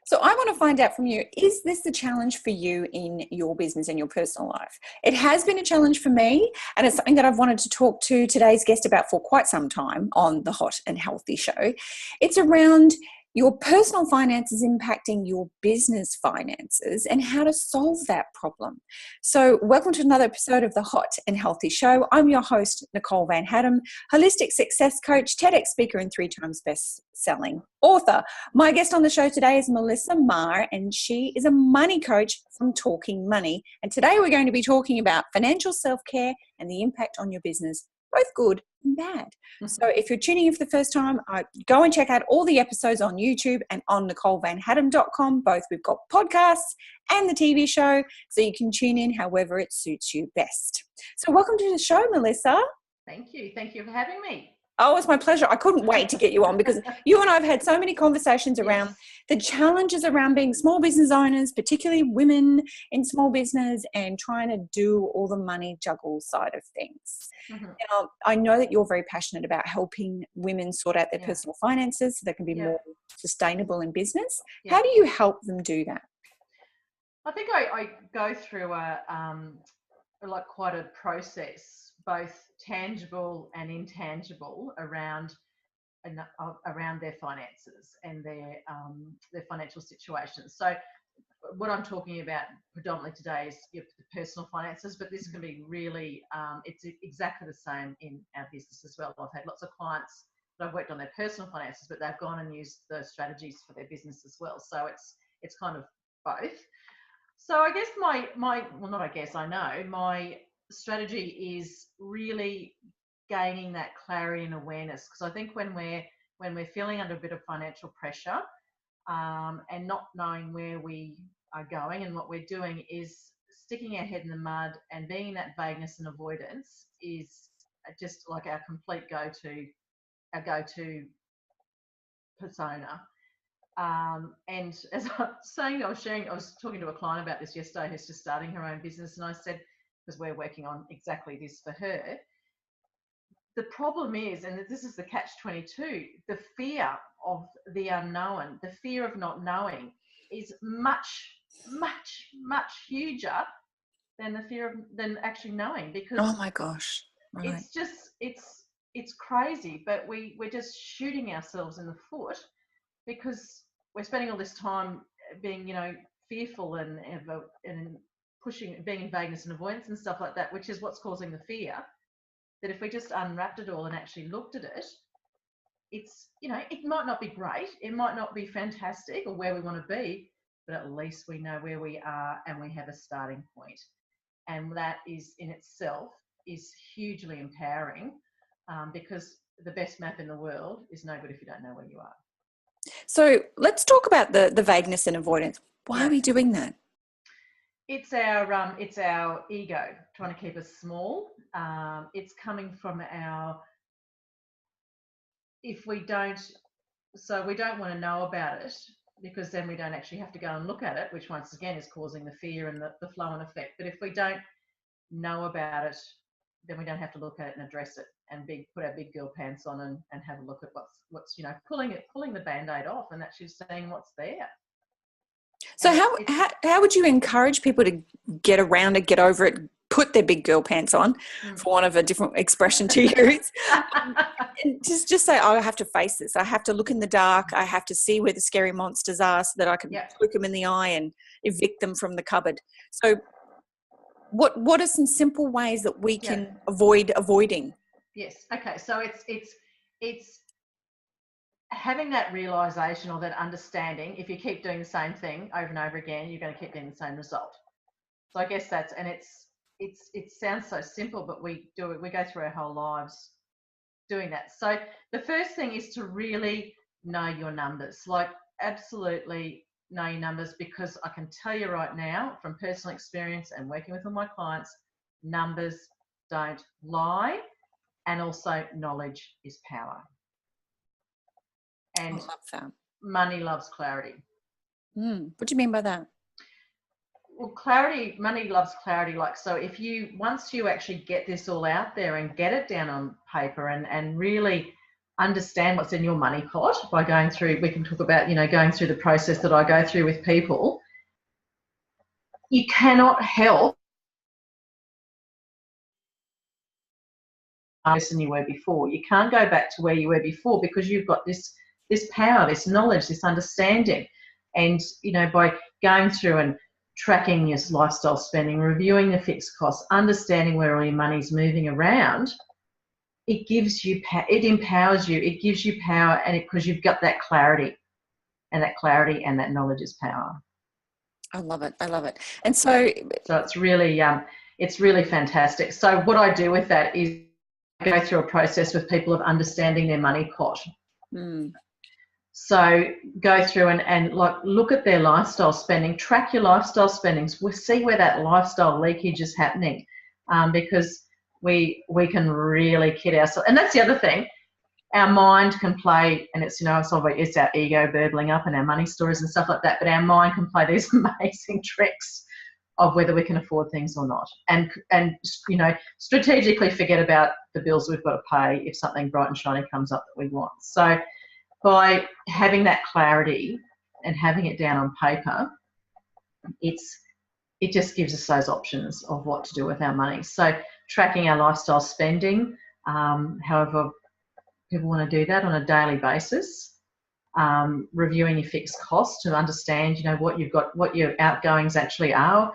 So I want to find out from you, is this a challenge for you in your business and your personal life? It has been a challenge for me, and it's something that I've wanted to talk to today's guest about for quite some time on the Hot and Healthy show. It's around your personal finances impacting your business finances and how to solve that problem. So welcome to another episode of the Hot and Healthy show. I'm your host, Nicole Van Haddam, holistic success coach, TEDx speaker, and 3 times best-selling author. My guest on the show today is Melissa Meagher, and she is a money coach from Talking Money. And today we're going to be talking about financial self-care and the impact on your business, both good and bad. So if you're tuning in for the first time, go and check out all the episodes on YouTube and on NicoleVanHaddam.com. Both we've got podcasts and the TV show, so you can tune in however it suits you best. So welcome to the show, Melissa. Thank you. Thank you for having me. Oh, it's my pleasure. I couldn't wait to get you on because you and I have had so many conversations around the challenges around being small business owners, particularly women in small business, and trying to do all the money juggle side of things. Now, I know that you're very passionate about helping women sort out their personal finances so they can be more sustainable in business. How do you help them do that? I think I go through quite a process, both tangible and intangible, around their finances and their financial situations. So what I'm talking about predominantly today is the personal finances, but this can be really, it's exactly the same in our business as well. I've had lots of clients that I've worked on their personal finances, but they've gone and used the strategies for their business as well. So it's kind of both. So I guess I know my strategy is really gaining that clarity and awareness, because I think when we're feeling under a bit of financial pressure and not knowing where we are going and what we're doing, is sticking our head in the mud and being in that vagueness and avoidance is just like our go-to persona. And as I was saying, I was talking to a client about this yesterday who's just starting her own business, and I said, because we're working on exactly this for her, the problem is, and this is the catch-22, the fear of the unknown, the fear of not knowing is much, much, much huger than the fear of actually knowing, because oh my gosh, right. It's just, it's crazy, but we're just shooting ourselves in the foot because we're spending all this time being, fearful and pushing, being in vagueness and avoidance and stuff like that, which is what's causing the fear. That if we just unwrapped it all and actually looked at it, it's, it might not be great, it might not be fantastic or where we want to be, but at least we know where we are and we have a starting point. And that is in itself is hugely empowering, because the best map in the world is no good if you don't know where you are. So let's talk about the vagueness and avoidance. Why are we doing that? It's our ego trying to keep us small. It's coming from we don't want to know about it, because then we don't actually have to go and look at it, which once again is causing the fear and the flow and effect. But if we don't know about it, then we don't have to look at it and address it and put our big girl pants on and have a look at what's pulling the Band-Aid off and actually seeing what's there. So how would you encourage people to get around it, get over it, put their big girl pants on, for want of a different expression to use, and just say, I have to face this. I have to look in the dark. I have to see where the scary monsters are so that I can look them in the eye and evict them from the cupboard. So what are some simple ways that we can avoid avoiding? Yes. Okay. So it's having that realization or that understanding. If you keep doing the same thing over and over again, you're going to keep getting the same result. So I guess it sounds so simple, but we do it. We go through our whole lives doing that. So the first thing is to really know your numbers, like absolutely know your numbers, because I can tell you right now from personal experience and working with all my clients, numbers don't lie, and also knowledge is power. And I love that. Money loves clarity. What do you mean by that? Well, money loves clarity. So once you actually get this all out there and get it down on paper and really understand what's in your money pot by going through, we can talk about, going through the process that I go through with people. You cannot help than you were before. You can't go back to where you were before because you've got this power, this knowledge, this understanding. And, by going through and tracking your lifestyle spending, reviewing the fixed costs, understanding where all your money's moving around, it gives you, it empowers you, it gives you power, and because you've got that clarity, and that knowledge is power. I love it. I love it. And so it's really fantastic. So what I do with that is go through a process with people of understanding their money pot. So go through and look at their lifestyle spending, track your lifestyle spendings. We'll see where that lifestyle leakage is happening, because we can really kid ourselves. And that's the other thing. Our mind can play, and it's it's our ego burbling up and our money stories and stuff like that. But our mind can play these amazing tricks of whether we can afford things or not, and strategically forget about the bills we've got to pay if something bright and shiny comes up that we want. So by having that clarity and having it down on paper, it just gives us those options of what to do with our money. So tracking our lifestyle spending, however people want to do that on a daily basis. Reviewing your fixed costs to understand, what you've got, what your outgoings actually are,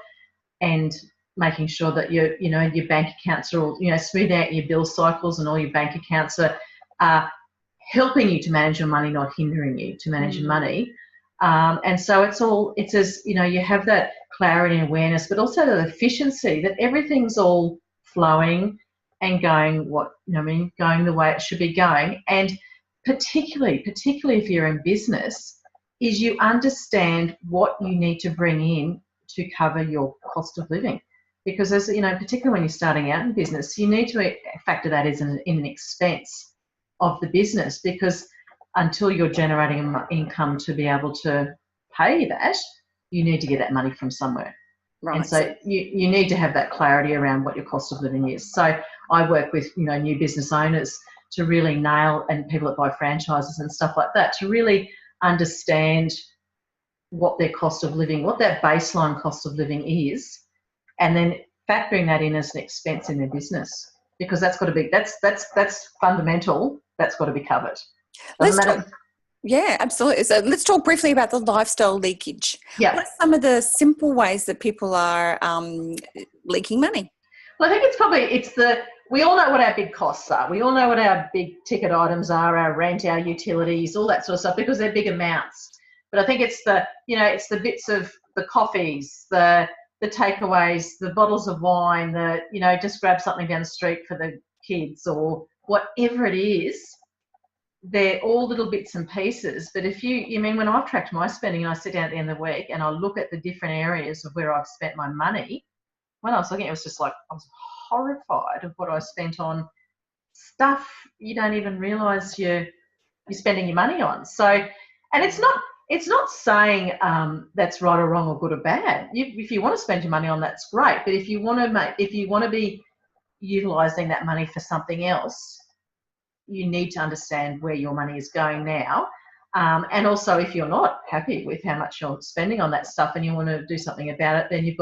and making sure that your bank accounts are all, smooth out your bill cycles, and all your bank accounts are helping you to manage your money, not hindering you to manage your money. And so it's as, you have that clarity and awareness, but also the efficiency that everything's all flowing and going going the way it should be going. And particularly if you're in business, is you understand what you need to bring in to cover your cost of living. Because as particularly when you're starting out in business, you need to factor that as in an expense of the business, because until you're generating an income to be able to pay that, you need to get that money from somewhere. Right. And so you need to have that clarity around what your cost of living is. So I work with new business owners to really nail, and people that buy franchises and stuff like that, to really understand what their cost of living, what that baseline cost of living is, and then factoring that in as an expense in their business, because that's got to be, that's fundamental. That's got to be covered. Yeah, absolutely. So let's talk briefly about the lifestyle leakage. Yeah. What are some of the simple ways that people are leaking money? Well, I think we all know what our big costs are. We all know what our big ticket items are, our rent, our utilities, all that sort of stuff, because they're big amounts. But I think it's it's the bits of the coffees, the takeaways, the bottles of wine, just grab something down the street for the kids, or whatever it is. They're all little bits and pieces. But when I've tracked my spending, and I sit down at the end of the week and I look at the different areas of where I've spent my money, when I was looking, it was just like, I was horrified of what I spent on stuff you don't even realise you're spending your money on. So, and it's not saying that's right or wrong or good or bad. If you want to spend your money on, that's great. But if you want to be utilising that money for something else, you need to understand where your money is going now. And also, if you're not happy with how much you're spending on that stuff and you want to do something about it, then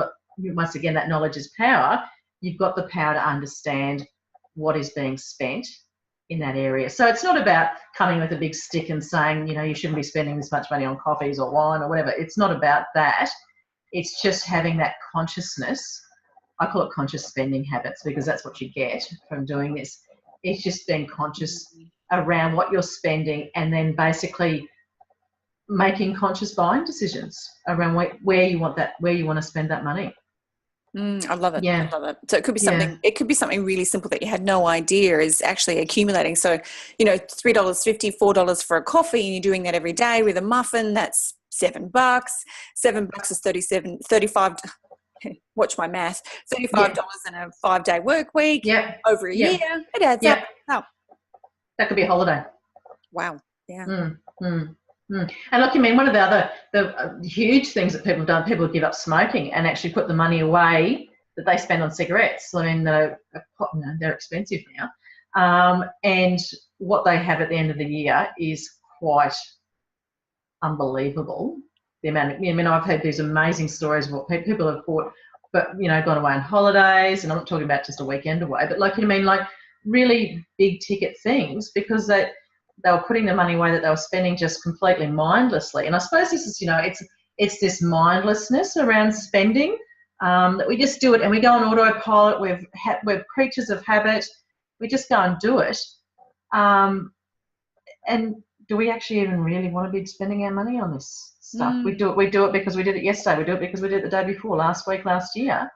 once again, that knowledge is power. You've got the power to understand what is being spent in that area. So it's not about coming with a big stick and saying, you shouldn't be spending this much money on coffees or wine or whatever. It's not about that. It's just having that consciousness. I call it conscious spending habits, because that's what you get from doing this. It's just being conscious around what you're spending, and then basically making conscious buying decisions around where you want to spend that money. I love it. Yeah. I love it. So it could be something. Yeah. It could be something really simple that you had no idea is actually accumulating. So, $3.50, $4 for a coffee, and you're doing that every day with a muffin. That's $7. $7 is 35. Watch my math. $35 in a 5-day work week. Yeah. Over a year. It adds up. Oh. That could be a holiday. Wow. Yeah. And look, one of the huge things that people have done, people give up smoking and actually put the money away that they spend on cigarettes. They're expensive now. And what they have at the end of the year is quite unbelievable. The amount of, I mean, I've heard these amazing stories of what people have bought, but, you know, gone away on holidays, and I'm not talking about just a weekend away, but like, you know, I mean, like really big ticket things, because they were putting the money away that they were spending just completely mindlessly. And I suppose this is, you know, it's this mindlessness around spending, that we just do it and we go on autopilot. We're creatures of habit. We just go and do it. And do we actually even really want to be spending our money on this stuff? We do it because we did it yesterday. We do it because we did it the day before, last week, last year.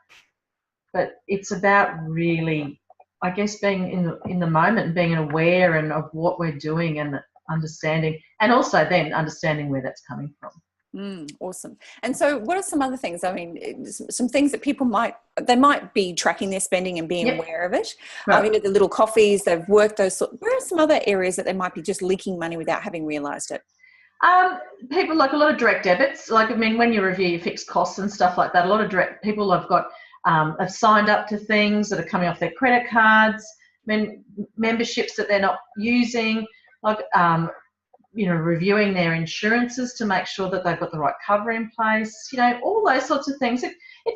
But it's about really, I guess, being in the moment and being aware and of what we're doing and understanding, and also then understanding where that's coming from. Awesome. And so what are some other things? I mean, some things that people might be tracking their spending and being aware of it. Right. You know, the little coffees, they've worked those where are some other areas that they might be just leaking money without having realised it? People, like a lot of direct debits. Like, I mean, when you review your fixed costs and stuff like that, a lot of direct people have got have signed up to things that are coming off their credit cards, memberships that they're not using, like you know, reviewing their insurances to make sure that they've got the right cover in place, you know, all those sorts of things. It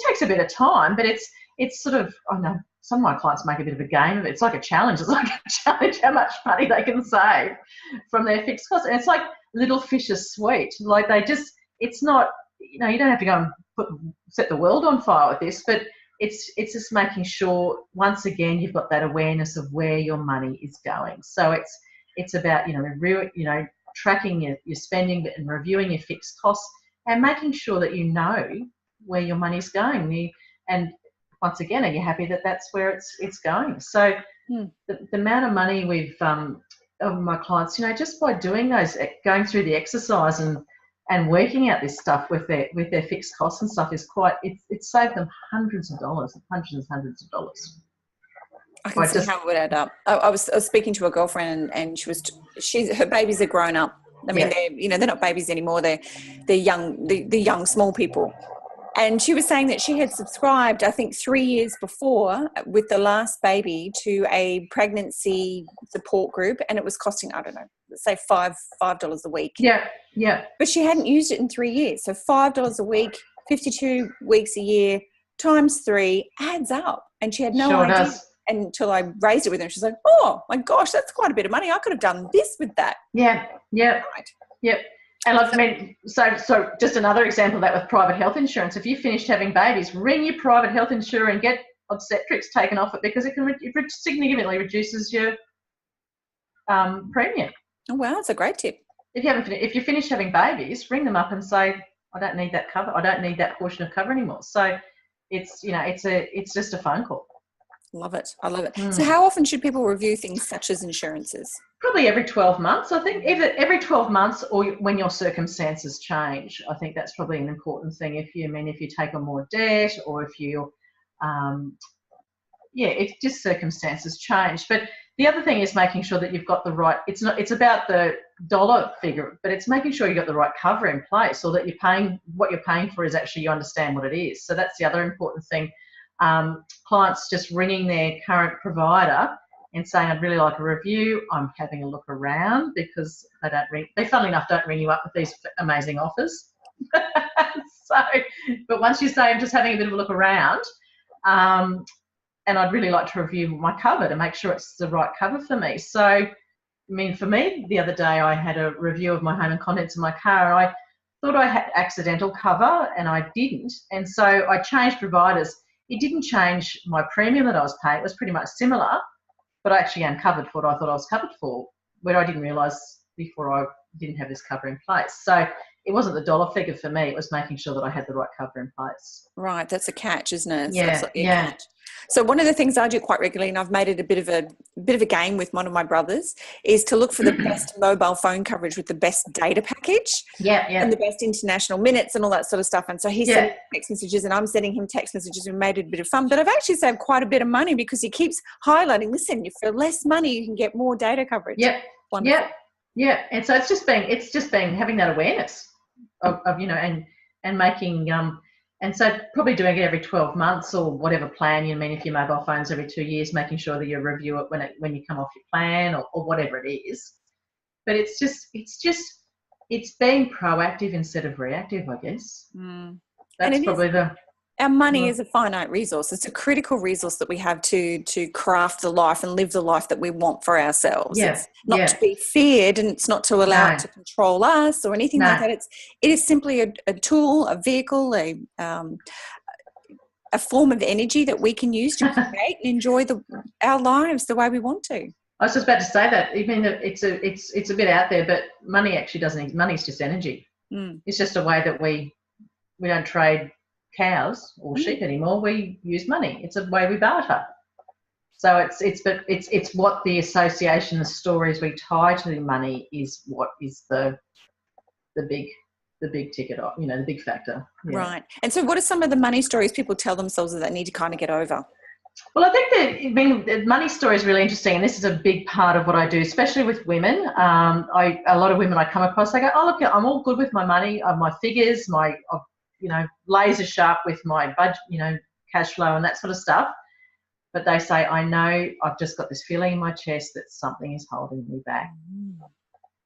takes a bit of time, but it's sort of, I know some of my clients make a bit of a game of it. It's like a challenge. It's like a challenge how much money they can save from their fixed costs. And it's like little fish are sweet. Like it's not, you know, you don't have to go and set the world on fire with this, but it's just making sure, once again, you've got that awareness of where your money is going. So it's about, you know, tracking your spending and reviewing your fixed costs and making sure that you know where your money's going. And once again, are you happy that that's where it's going? So the amount of money we've of my clients, you know, just by doing going through the exercise and working out this stuff with their fixed costs and stuff is it's saved them hundreds of dollars. I can see how it would add up. I was speaking to a girlfriend, and her babies are grown up. I mean, they're not babies anymore. They're young, the young small people. And she was saying that she had subscribed, I think 3 years before, with the last baby, to a pregnancy support group, and it was costing, I don't know, let's say $5 a week. Yeah. But she hadn't used it in 3 years. So $5 a week, 52 weeks a year, times 3 adds up. And she had no idea. Does. Until I raised it with her. She's like, oh my gosh, that's quite a bit of money. I could have done this with that. Yeah. Right. Yep. And like, I mean, so just another example of that with private health insurance. If you finished having babies, ring your private health insurer and get obstetrics taken off it, because it significantly reduces your premium. Oh wow, that's a great tip. If you finish having babies, ring them up and say, I don't need that cover. I don't need that portion of cover anymore. So it's, you know, it's just a phone call. Love it. I love it. So how often should people review things such as insurances? Probably every 12 months. I think either every 12 months or when your circumstances change. I think that's probably an important thing. If you take on more debt, or if you, it's just circumstances change. But the other thing is making sure that you've got the right, it's about the dollar figure, but it's making sure you've got the right cover in place, or that what you're paying for is actually, you understand what it is. So that's the other important thing. Clients just ringing their current provider and saying, I'd really like a review. I'm having a look around, because they funnily enough don't ring you up with these amazing offers. But once you say, I'm just having a bit of a look around, and I'd really like to review my cover to make sure it's the right cover for me. So, I mean, for me, the other day I had a review of my home and contents in my car, and I thought I had accidental cover, and I didn't. And so I changed providers. It didn't change my premium that I was paying. It was pretty much similar, but I actually uncovered for what I thought I was covered for, where I didn't realise before I didn't have this cover in place. So it wasn't the dollar figure for me. It was making sure that I had the right cover in place. Right. That's a catch, isn't it? Yeah. Catch. So one of the things I do quite regularly, and I've made it a bit of a game with one of my brothers, is to look for the best mobile phone coverage with the best data package. And the best international minutes and all that sort of stuff. And so he's sending text messages and I'm sending him text messages, and made it a bit of fun. But I've actually saved quite a bit of money, because he keeps highlighting, listen, for less money you can get more data coverage. Wonderful. And so it's just being having that awareness of you know, and making And so probably doing it every 12 months or whatever plan. You mean if your mobile phone's every 2 years, making sure that you review it when you come off your plan or whatever it is. But it's being proactive instead of reactive, I guess. That's probably our money is a finite resource. It's a critical resource that we have to craft the life and live the life that we want for ourselves. Yeah, it's not to be feared, and it's not to allow it to control us or anything like that. It is simply a tool, a vehicle, a form of energy that we can use to create and enjoy our lives the way we want to. I was just about to say that. I mean, it's a bit out there, but money actually doesn't. Money's just energy. It's just a way that we don't trade cows or sheep anymore. We use money. It's a way we barter. So it's what the association, the stories we tie to the money is what is the big ticket, the big factor. Yeah. Right. And so what are some of the money stories people tell themselves that they need to kind of get over? Well, I think the money story is really interesting, and this is a big part of what I do, especially with women. A lot of women I come across, they go, "Oh, look, I'm all good with my money, my figures, laser sharp with my budget, cash flow and that sort of stuff." But they say, "I know I've just got this feeling in my chest that something is holding me back,"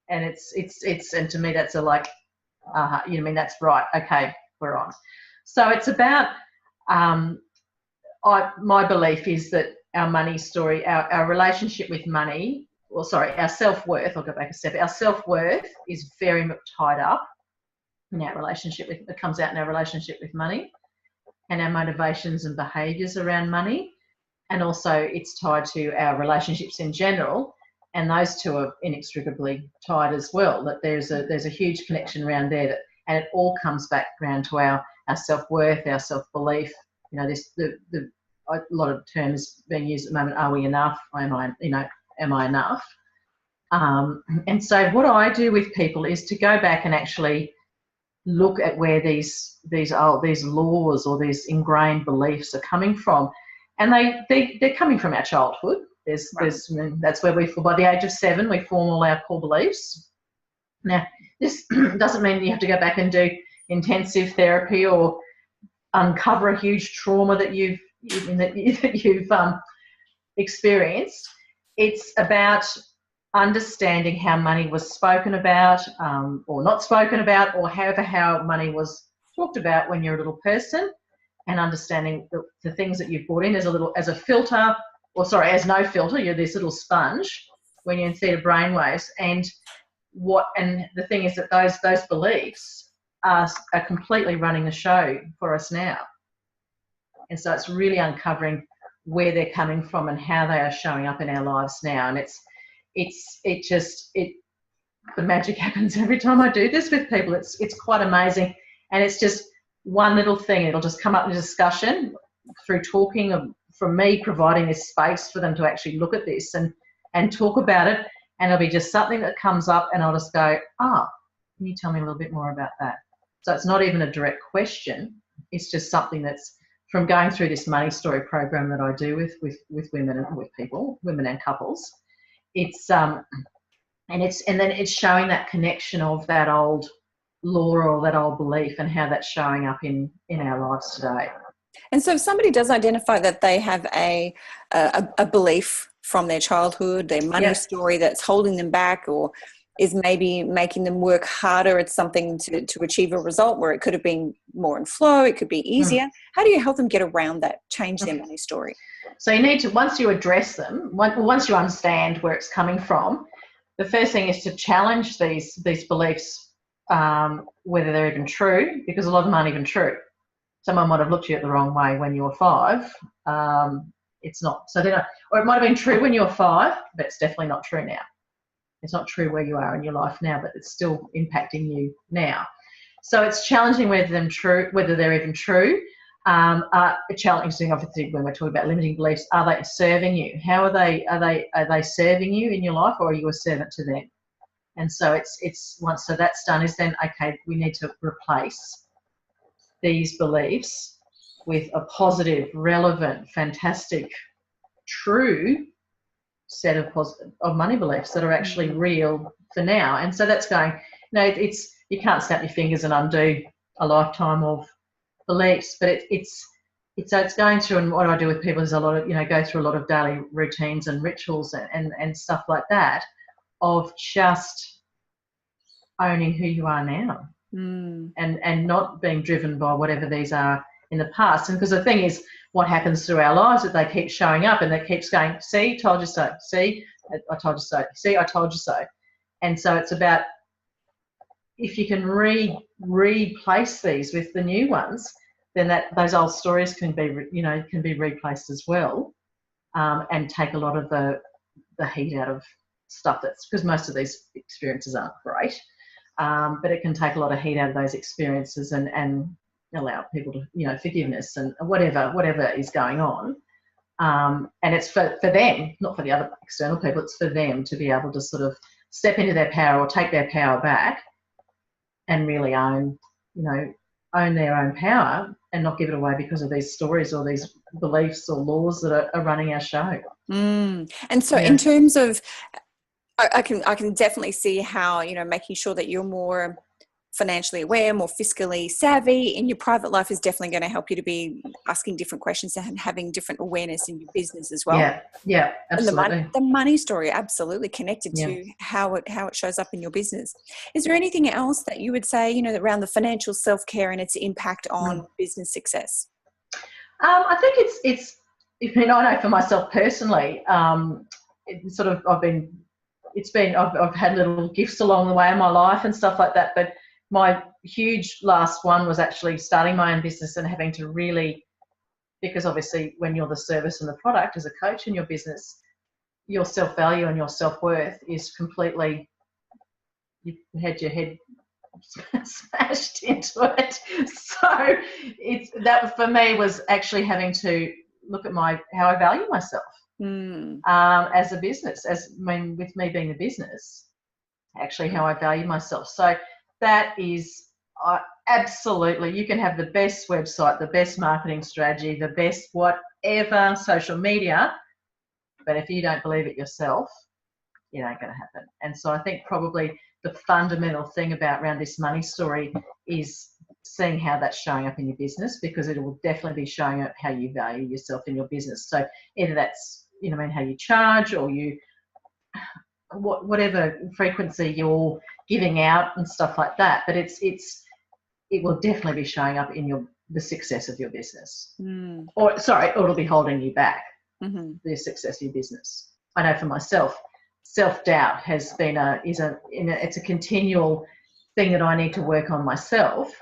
and and to me that's that's right. Okay, we're on. So it's about. My belief is that our money story, our relationship with money, our self-worth, I'll go back a step, our self-worth is very much tied up in our relationship with, it comes out in our relationship with money and our motivations and behaviours around money. And also it's tied to our relationships in general, and those two are inextricably tied as well, that there's a huge connection around there, and it all comes back around to our self-worth, our self-belief. A lot of terms being used at the moment. Are we enough? Am I enough? And so what I do with people is to go back and actually look at where these laws or these ingrained beliefs are coming from, and they're coming from our childhood. That's where by the age of 7 we form all our core beliefs. Now this doesn't mean you have to go back and do intensive therapy or uncover a huge trauma that you've experienced. It's about understanding how money was spoken about or not spoken about, or how money was talked about when you're a little person, and understanding the things that you've brought in as a filter, as no filter. You're this little sponge when you're in theta brainwaves, and the thing is that those beliefs are completely running the show for us now. And so it's really uncovering where they're coming from and how they are showing up in our lives now. And the magic happens every time I do this with people. It's quite amazing. And it's just one little thing. It'll just come up in a discussion through talking, from me providing this space for them to actually look at this and talk about it. And it'll be just something that comes up, and I'll just go, can you tell me a little bit more about that? So it's not even a direct question. It's just something that's from going through this money story program that I do with women and with people, women and couples. It's and then it's showing that connection of that old law or that old belief and how that's showing up in our lives today. And so if somebody does identify that they have a belief from their childhood, their money story that's holding them back or is maybe making them work harder at something to achieve a result where it could have been more in flow, it could be easier. How do you help them get around that, change their money story? So you need to, once you address them, once you understand where it's coming from, the first thing is to challenge these beliefs, whether they're even true, because a lot of them aren't even true. Someone might have looked at you the wrong way when you were 5. It's not. So they're not, or it might have been true when you were 5, but it's definitely not true now. It's not true where you are in your life now, but it's still impacting you now. So it's challenging whether they're even true. Challenging, obviously, when we're talking about limiting beliefs, are they serving you? How are they serving you in your life, or are you a servant to them? And so so that's done, is then, okay, we need to replace these beliefs with a positive, relevant, fantastic, true set of money beliefs that are actually real for now. And so that's going, you can't snap your fingers and undo a lifetime of beliefs, but it's going through, and what I do with people is a lot of, go through a lot of daily routines and rituals and stuff like that, of just owning who you are now, and not being driven by whatever these are in the past. And because the thing is, what happens through our lives, that they keep showing up and they keeps going, see, told you so, see, I told you so, see, I told you so. And so it's about, if you can replace these with the new ones, then those old stories can be replaced as well, and take a lot of the heat out of stuff, that's because most of these experiences aren't great, but it can take a lot of heat out of those experiences and allow people to, forgiveness and whatever is going on. And it's for them, not for the other external people, it's for them to be able to sort of step into their power or take their power back and really own their own power and not give it away because of these stories or these beliefs or laws that are running our show. And so in terms of, I can definitely see how, making sure that you're more financially aware, more fiscally savvy in your private life is definitely going to help you to be asking different questions and having different awareness in your business as well. Yeah, absolutely. And the money story, absolutely connected to how it shows up in your business. Is there anything else that you would say, around the financial self-care and its impact on business success? I think it's. I know for myself personally, it's sort of I've had little gifts along the way in my life and stuff like that, but my huge last one was actually starting my own business and having to really, because obviously when you're the service and the product as a coach in your business, your self-value and your self-worth is completely, you had your head smashed into it. So that for me was actually having to look at how I value myself as a business, with me being a business, actually how I value myself. So that is absolutely, you can have the best website, the best marketing strategy, the best whatever social media, but if you don't believe it yourself, it ain't going to happen. And so I think probably the fundamental thing around this money story is seeing how that's showing up in your business, because it will definitely be showing up how you value yourself in your business. So either that's, how you charge, or whatever frequency you're giving out and stuff like that. But it will definitely be showing up in the success of your business. Or it'll be holding you back, the success of your business. I know for myself, self-doubt has been it's a continual thing that I need to work on myself,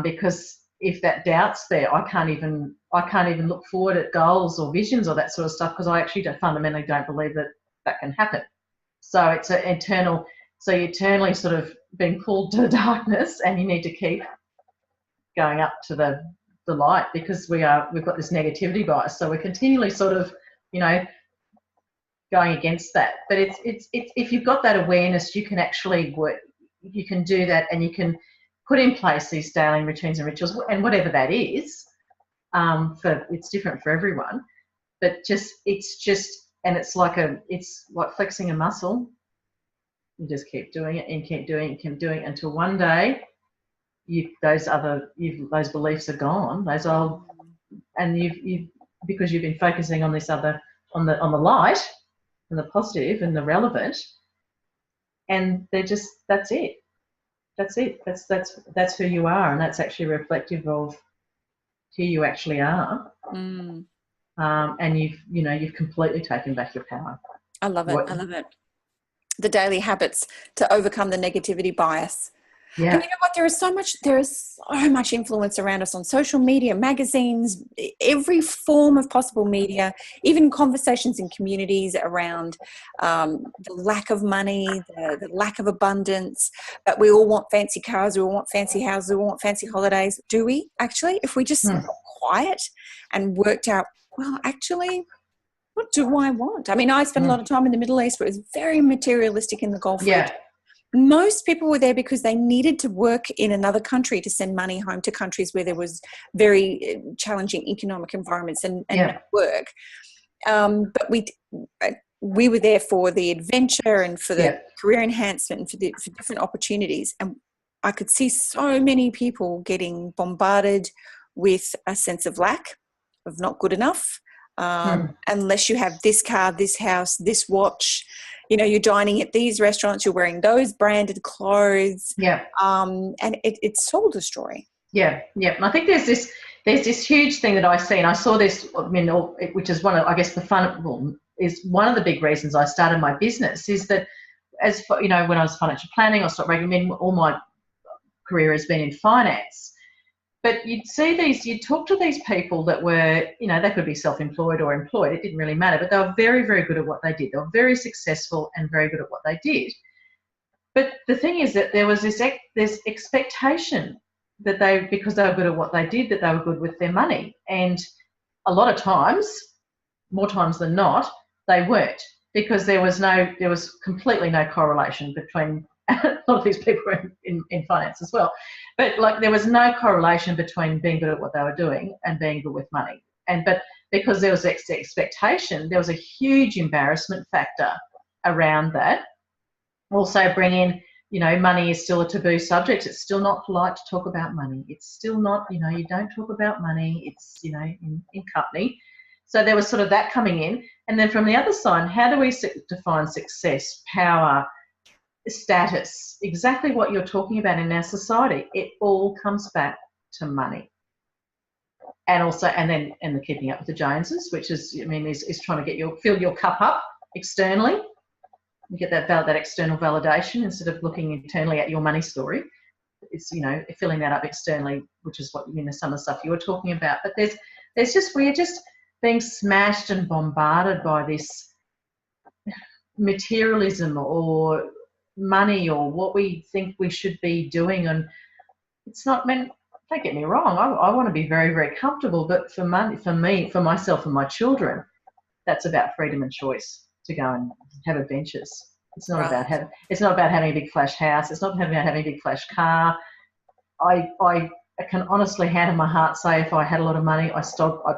because if that doubt's there, I can't even look forward at goals or visions or that sort of stuff, because I actually fundamentally don't believe that can happen. So it's an internal. So you're eternally sort of being pulled to the darkness, and you need to keep going up to the light, because we've got this negativity bias. So we're continually sort of, going against that. But it's if you've got that awareness, you can actually work. You can do that, and you can put in place these daily routines and rituals, and whatever that is. It's different for everyone, but it's like flexing a muscle. You just keep doing it and keep doing it and keep doing it until one day those beliefs are gone. Those old, and you've because you've been focusing on this other, on the light and the positive and the relevant, and that's it. That's who you are, and that's actually reflective of who you actually are. And you've completely taken back your power. I love it. The daily habits to overcome the negativity bias. Yeah. And you know what? There is so much influence around us on social media, magazines, every form of possible media, even conversations in communities around the lack of money, the lack of abundance. But we all want fancy cars, we all want fancy houses, we all want fancy holidays. Do we actually? If we just got quiet and worked out, well, actually, what do I want? I mean, I spent a lot of time in the Middle East, where it was very materialistic in the Gulf region. Most people were there because they needed to work in another country to send money home to countries where there was very challenging economic environments and work. But we were there for the adventure and for the career enhancement and for different opportunities. And I could see so many people getting bombarded with a sense of lack, of not good enough, unless you have this car, this house, this watch. You're dining at these restaurants, you're wearing those branded clothes. Yeah. And it's soul destroying. Yeah, yeah. And I think there's this huge thing that I see, and I saw this, which is one of, I guess, the fun, well, is one of the big reasons I started my business, is that when I was financial planning, I stopped regularly. All my career has been in finance. But you'd talk to these people that were, they could be self-employed or employed. It didn't really matter, but they were very, very good at what they did. They were very successful and very good at what they did. But the thing is that there was this expectation that because they were good at what they did, that they were good with their money. And a lot of times, more times than not, they weren't, because there was completely no correlation between a lot of these people were in finance as well. But there was no correlation between being good at what they were doing and being good with money. But because there was expectation, there was a huge embarrassment factor around that. Also bring in, money is still a taboo subject. It's still not polite to talk about money. It's still not, you don't talk about money. It's, in company. So there was sort of that coming in. And then from the other side, how do we define success, power, status, exactly what you're talking about in our society? It all comes back to money. And also, and the keeping up with the Joneses, which is trying to fill your cup up externally. You get that external validation instead of looking internally at your money story. It's, filling that up externally, which is what, some of the stuff you were talking about. But we're just being smashed and bombarded by this materialism or money or what we think we should be doing. And it's not meant, don't get me wrong, I want to be very, very comfortable, but for me, for myself and my children, that's about freedom and choice to go and have adventures. It's not about having a big flash house. It's not about having a big flash car. I can honestly, hand on my heart, say if I had a lot of money, I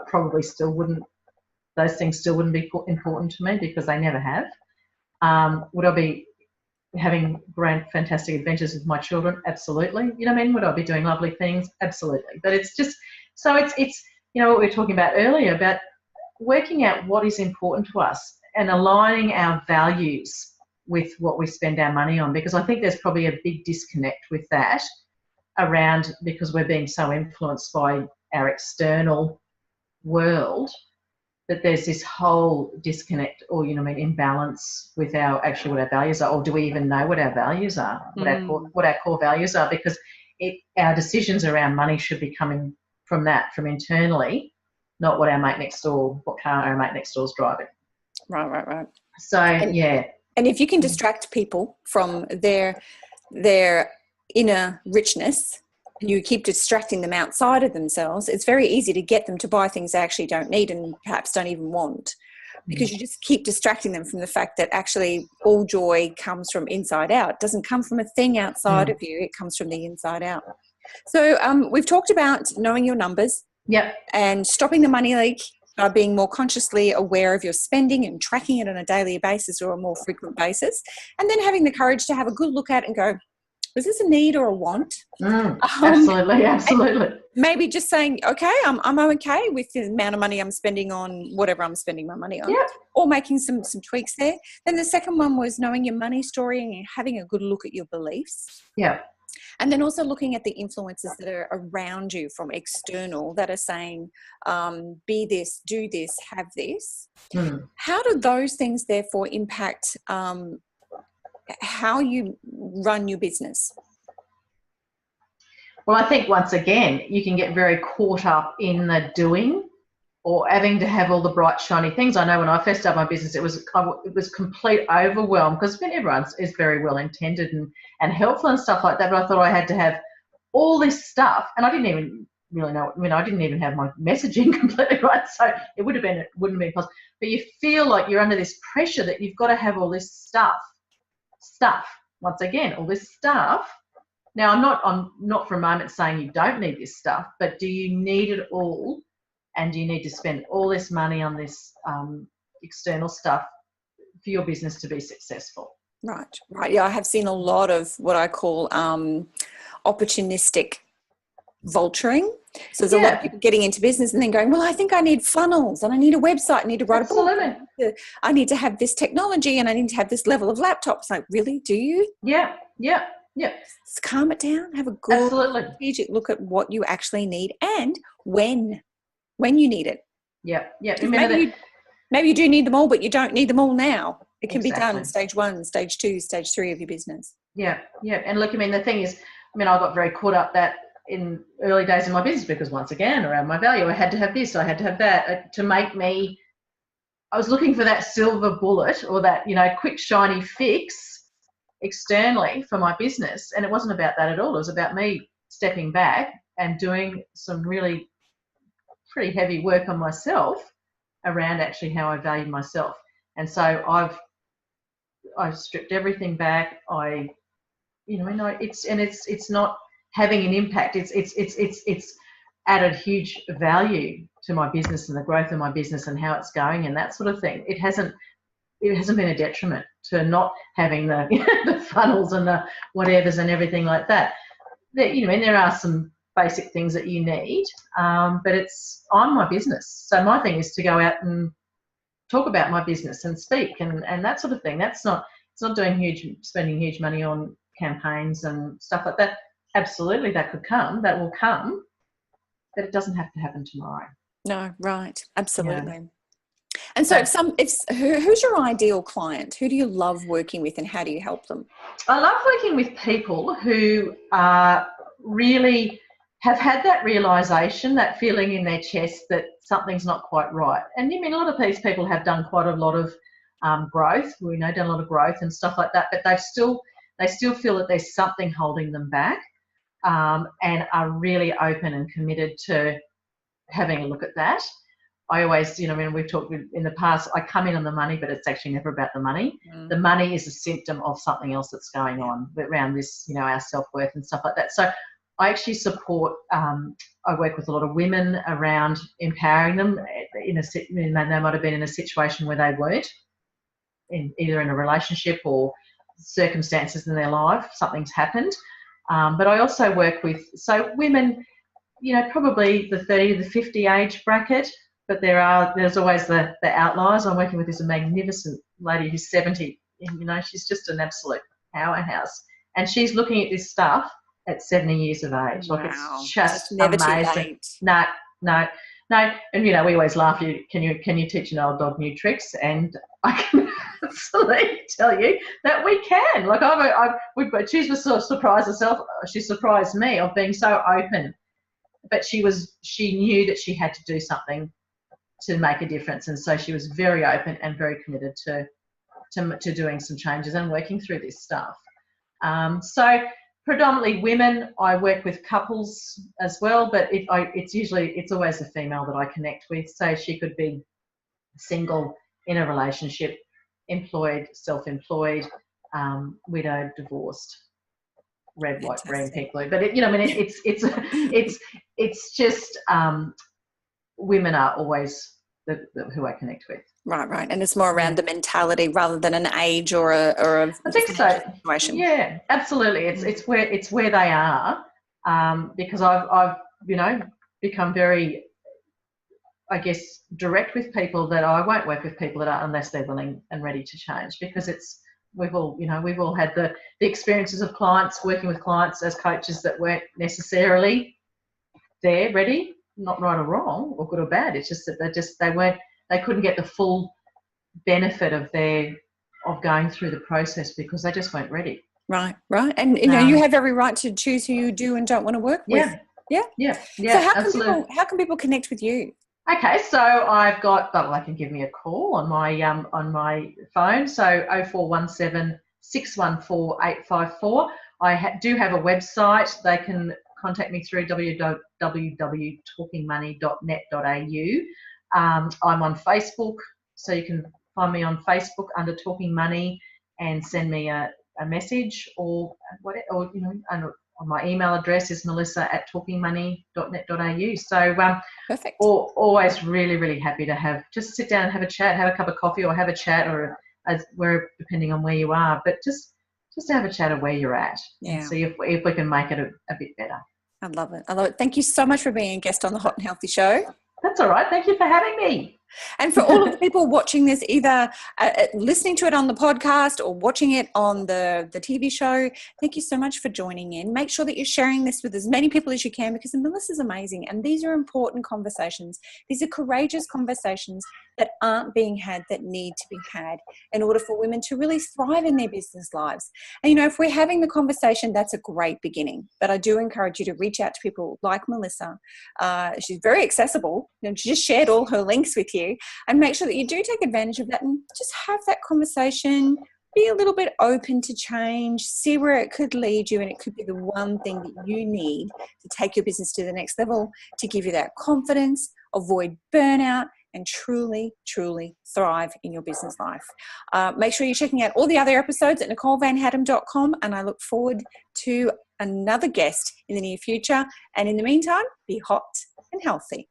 probably still wouldn't. Those things still wouldn't be important to me, because they never have. Would I be having grand, fantastic adventures with my children? Absolutely. Would I be doing lovely things? Absolutely. But it's just, so it's what we were talking about earlier, about working out what is important to us and aligning our values with what we spend our money on, because I think there's probably a big disconnect with that around, because we're being so influenced by our external world, that there's this whole disconnect or, imbalance with what our values are, or do we even know what our values are, what our core values are, because our decisions around money should be coming from internally, not what our mate next door, what car our mate next door is driving. Right. So, yeah. And if you can distract people from their inner richness, and you keep distracting them outside of themselves, it's very easy to get them to buy things they actually don't need and perhaps don't even want, because you just keep distracting them from the fact that actually all joy comes from inside out. It doesn't come from a thing outside of you. It comes from the inside out. So we've talked about knowing your numbers. Yep. And stopping the money leak by being more consciously aware of your spending and tracking it on a daily basis or a more frequent basis, and then having the courage to have a good look at it and go, is this a need or a want? Absolutely. Maybe just saying, okay, I'm okay with the amount of money I'm spending on whatever I'm spending my money on, or making some tweaks there. Then the second one was knowing your money story and having a good look at your beliefs. Yeah. And then also looking at the influences that are around you from external that are saying, be this, do this, have this. How do those things therefore impact how you run your business? Well, I think once again, you can get very caught up in the doing, or having to have all the bright, shiny things. I know when I first started my business, it was complete overwhelm, because everyone is very well intended and helpful and stuff like that. But I thought I had to have all this stuff, and I didn't even really know. I didn't even have my messaging completely right, so it wouldn't have been possible. But you feel like you're under this pressure that you've got to have all this stuff. Once again, all this stuff. Now, I'm not for a moment saying you don't need this stuff, but do you need it all? And do you need to spend all this money on this external stuff for your business to be successful? Right. Yeah, I have seen a lot of what I call opportunistic vulturing. So there's a lot of Yeah, people getting into business and then going, well, I think I need funnels and I need a website, I need to write a book, absolutely. I need to have this technology and I need to have this level of laptops. Like, really? Do you? Yeah, yeah, yeah, Just calm it down, have a good absolutely. strategic look at what you actually need and when you need it. Yeah, yeah. Because maybe you do need them all, but you don't need them all now. It can be Exactly. done stage 1, stage 2, stage 3 of your business. Yeah, yeah. And look, I mean, the thing is, I mean, I got very caught up that in early days in my business because once again, around my value, I had to have this, I had to have that to make me. I was looking for that silver bullet or that, quick shiny fix externally for my business, and it wasn't about that at all. It was about me stepping back and doing some really pretty heavy work on myself around actually how I valued myself. And so I've stripped everything back. It's not having an impact. It's added huge value to my business and the growth of my business and how it's going and that sort of thing. It hasn't been a detriment to not having the the funnels and the whatevers and everything like that. There are some basic things that you need, but I'm my business. So my thing is to go out and talk about my business and speak and that sort of thing. It's not spending huge money on campaigns and stuff like that. Absolutely, that will come, but it doesn't have to happen tomorrow. No, right. Absolutely. Yeah. And so who's your ideal client? Who do you love working with and how do you help them? I love working with people who really have had that realisation, that feeling in their chest that something's not quite right. And a lot of these people have done quite a lot of growth. Done a lot of growth and stuff like that, but they still feel that there's something holding them back, and are really open and committed to having a look at that. I always, we've talked in the past, I come in on the money, but it's actually never about the money. The money is a symptom of something else that's going on around this, our self-worth and stuff like that. So I actually support, I work with a lot of women around empowering them they might have been in a situation where they weren't, either in a relationship or circumstances in their life, something's happened. But I also work with, women, probably the 30 to the 50 age bracket, but there's always the outliers. I'm working with this magnificent lady who's 70, and she's just an absolute powerhouse. And she's looking at this stuff at 70 years of age. Wow. Like, it's just never amazing. Too late. No. And we always laugh. Can you teach an old dog new tricks? And I can absolutely tell you that we can. Like she was so surprised herself. She surprised me of being so open. But she knew that she had to do something to make a difference, and so she was very open and very committed to doing some changes and working through this stuff. So predominantly women. I work with couples as well, but it's always the female that I connect with. So she could be single, in a relationship, employed, self-employed, widowed, divorced, red, white, green, pink, blue. But it's just women are always who I connect with. Right. And it's more around the mentality rather than an age or a I think so. Situation. Yeah, absolutely. It's where they are, because I've become very, I guess, direct with people that I won't work with people that are unless they're willing and ready to change, because we've all had the experiences of clients, working with clients as coaches that weren't necessarily there ready, not right or wrong or good or bad. It's just that they couldn't get the full benefit of going through the process because they just weren't ready. Right. And you have every right to choose who you do and don't want to work with. Yeah. So how can people connect with you? Okay, so I've got, they can give me a call on my phone, so 0417 614 854. I do have a website. They can contact me through www.talkingmoney.net.au. I'm on Facebook, so you can find me on Facebook under Talking Money and send me a message or whatever, and my email address is melissa@talkingmoney.net.au. So perfect. Always really, really happy to just sit down and have a chat, have a cup of coffee or have a chat, or as depending on where you are. But just just to have a chat of where you're at and Yeah. see if we can make it a bit better. I love it. I love it. Thank you so much for being a guest on the Hot and Healthy Show. That's all right. Thank you for having me. And for all of the people watching this, either listening to it on the podcast or watching it on the TV show, thank you so much for joining in. Make sure that you're sharing this with as many people as you can, because Melissa's amazing. And these are important conversations. These are courageous conversations that aren't being had, that need to be had in order for women to really thrive in their business lives. And, if we're having the conversation, that's a great beginning. But I do encourage you to reach out to people like Melissa. She's very accessible. She just shared all her links with you, and make sure that you do take advantage of that and just have that conversation. Be a little bit open to change, see where it could lead you, and it could be the one thing that you need to take your business to the next level, to give you that confidence, avoid burnout, and truly, truly thrive in your business life. Make sure you're checking out all the other episodes at NicoleVanHaddam.com, and I look forward to another guest in the near future. And in the meantime, be hot and healthy.